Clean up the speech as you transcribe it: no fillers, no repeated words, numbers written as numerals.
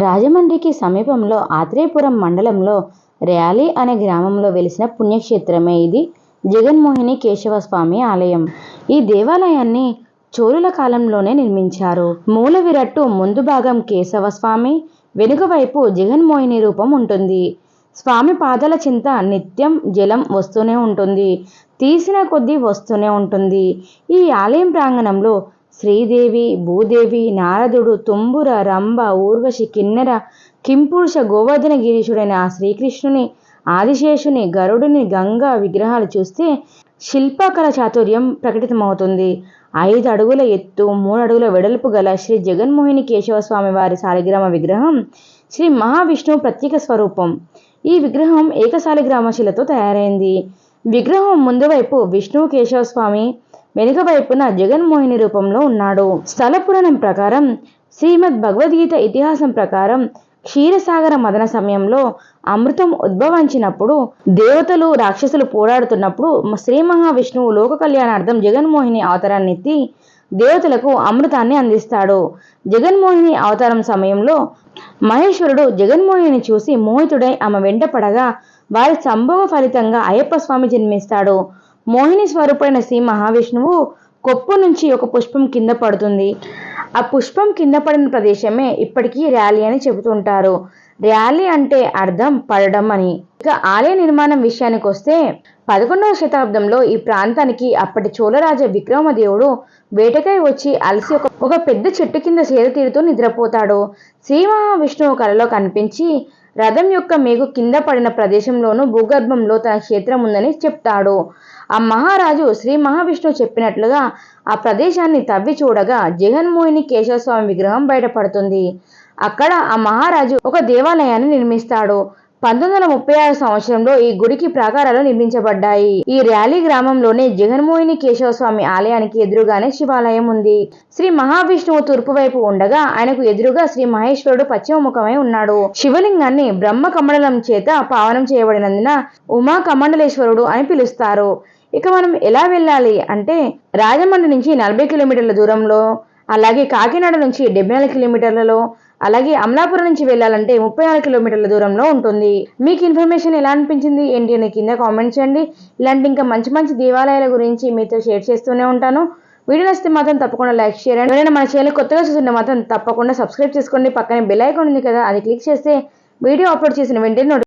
రాజమండ్రికి సమీపంలో ఆత్రేయపురం మండలంలో ర్యాలీ అనే గ్రామంలో వెలిసిన పుణ్యక్షేత్రమే ఇది జగన్మోహిని కేశవస్వామి ఆలయం. ఈ దేవాలయాన్ని చోళుల కాలంలోనే నిర్మించారు. మూల విరట్టు ముందు భాగం కేశవస్వామి, వెనుక వైపు జగన్మోహిని రూపం ఉంటుంది. స్వామి పాదాల చింత నిత్యం జలం వస్తూనే ఉంటుంది, తీసిన కొద్దీ వస్తూనే ఉంటుంది. ఈ ఆలయం ప్రాంగణంలో శ్రీదేవి, భూదేవి, నారదుడు, తుంబుర, రంభ, ఊర్వశి, కిన్నెర, కింపురుష, గోవర్ధన గిరీశుడైన ఆ శ్రీకృష్ణుని, ఆదిశేషుని, గరుడుని, గంగా విగ్రహాలు చూస్తే శిల్పకళ చాతుర్యం ప్రకటితమవుతుంది. 5 అడుగుల ఎత్తు, 3 అడుగుల వెడల్పు గల శ్రీ జగన్మోహిని కేశవస్వామి వారి శాలిగ్రామ విగ్రహం శ్రీ మహావిష్ణువు ప్రత్యేక స్వరూపం. ఈ విగ్రహం ఏకశాలిగ్రామ శిలతో తయారైంది. విగ్రహం ముందు వైపు విష్ణువు కేశవస్వామి, వెనుక వైపున జగన్మోహిని రూపంలో ఉన్నాడు. స్థల పురాణం ప్రకారం, శ్రీమద్ భగవద్గీత ఇతిహాసం ప్రకారం క్షీరసాగర మదన సమయంలో అమృతం ఉద్భవించినప్పుడు, దేవతలు రాక్షసులు పోరాడుతున్నప్పుడు శ్రీ మహావిష్ణువు లోక కళ్యాణార్థం జగన్మోహిని అవతారాన్ని ఎత్తి దేవతలకు అమృతాన్ని అందిస్తాడు. జగన్మోహిని అవతారం సమయంలో మహేశ్వరుడు జగన్మోహిని చూసి మోహితుడై ఆమె వెంట పడగా వారి సంభోగ ఫలితంగా అయ్యప్ప స్వామి జన్మిస్తాడు. మోహిని స్వరూపైన శ్రీ మహావిష్ణువు కొప్పు నుంచి ఒక పుష్పం కింద పడుతుంది. ఆ పుష్పం కింద పడిన ప్రదేశమే ఇప్పటికీ ర్యాలీ అని చెబుతుంటారు. ర్యాలీ అంటే అర్థం పడడం అని. ఇక ఆలయ నిర్మాణం విషయానికి వస్తే 11వ శతాబ్దంలో ఈ ప్రాంతానికి అప్పటి చోళరాజ విక్రమదేవుడు వేటకై వచ్చి అలసి ఒక పెద్ద చెట్టు కింద సేద తీరుతూ నిద్రపోతాడు. శ్రీ మహావిష్ణువు కలలో కనిపించి రథం యొక్క మేకు కింద పడిన ప్రదేశంలోనూ భూగర్భంలో తన క్షేత్రం ఉందని చెప్తాడు. ఆ మహారాజు శ్రీ మహావిష్ణువు చెప్పినట్లుగా ఆ ప్రదేశాన్ని తవ్వి చూడగా జగన్మోహిని కేశవస్వామి విగ్రహం బయటపడుతుంది. అక్కడ ఆ మహారాజు ఒక దేవాలయాన్ని నిర్మిస్తాడు. 1936 సంవత్సరంలో ఈ గుడికి ప్రాకారాలు నిర్మించబడ్డాయి. ఈ ర్యాలీ గ్రామంలోనే జగన్మోహిని కేశవస్వామి ఆలయానికి ఎదురుగానే శివాలయం ఉంది. శ్రీ మహావిష్ణువు తూర్పు వైపు ఉండగా ఆయనకు ఎదురుగా శ్రీ మహేశ్వరుడు పశ్చిమ ముఖమై ఉన్నాడు. శివలింగాన్ని బ్రహ్మ కమండలం చేత పావనం చేయబడినందున ఉమా కమండలేశ్వరుడు అని పిలుస్తారు. ఇక మనం ఎలా వెళ్ళాలి అంటే, రాజమండ్రి నుంచి 40 కిలోమీటర్ల దూరంలో, అలాగే కాకినాడ నుంచి 74 కిలోమీటర్లలో, అలాగే అమలాపురం నుంచి వెళ్ళాలంటే 34 కిలోమీటర్ల దూరంలో ఉంటుంది. మీకు ఇన్ఫర్మేషన్ ఎలా అనిపించింది ఏంటి అని కింద కామెంట్ చేయండి. ఇలాంటి ఇంకా మంచి మంచి దేవాలయాల గురించి మీతో షేర్ చేస్తూనే ఉంటాను. వీడియో నచ్చితే మాత్రం తప్పకుండా లైక్ చేయండి. ఎవరైనా మన ఛానల్ కొత్తగా చూస్తుంటే మాత్రం తప్పకుండా సబ్స్క్రైబ్ చేసుకోండి. పక్కనే బెల్ ఐకాన్ ఉంది కదా, అది క్లిక్ చేస్తే వీడియో అప్లోడ్ చేసిన వెంటనే